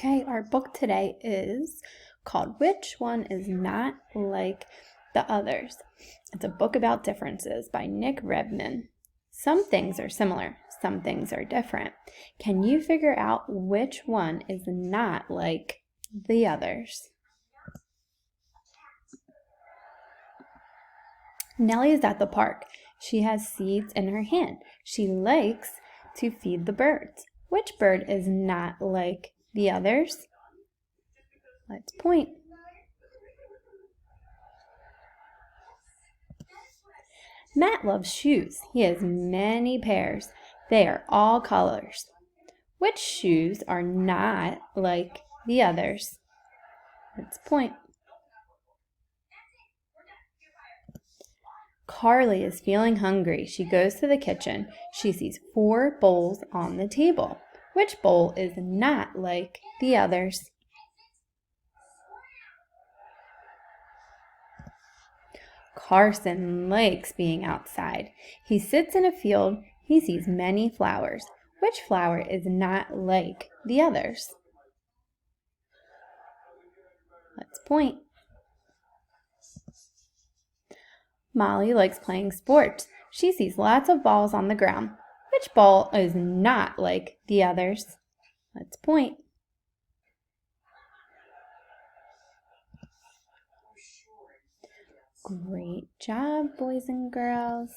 Okay, our book today is called Which One Is Not Like the Others? It's a book about differences by Nick Redman. Some things are similar, some things are different. Can you figure out which one is not like the others? Nellie is at the park. She has seeds in her hand. She likes to feed the birds. Which bird is not like the others? Let's point. Matt loves shoes. He has many pairs. They are all colors. Which shoes are not like the others? Let's point. Carly is feeling hungry. She goes to the kitchen. She sees 4 bowls on the table. Which bowl is not like the others? Carson likes being outside. He sits in a field. He sees many flowers. Which flower is not like the others? Let's point. Molly likes playing sports. She sees lots of balls on the ground. Which ball is not like the others? Let's point. Great job, boys and girls.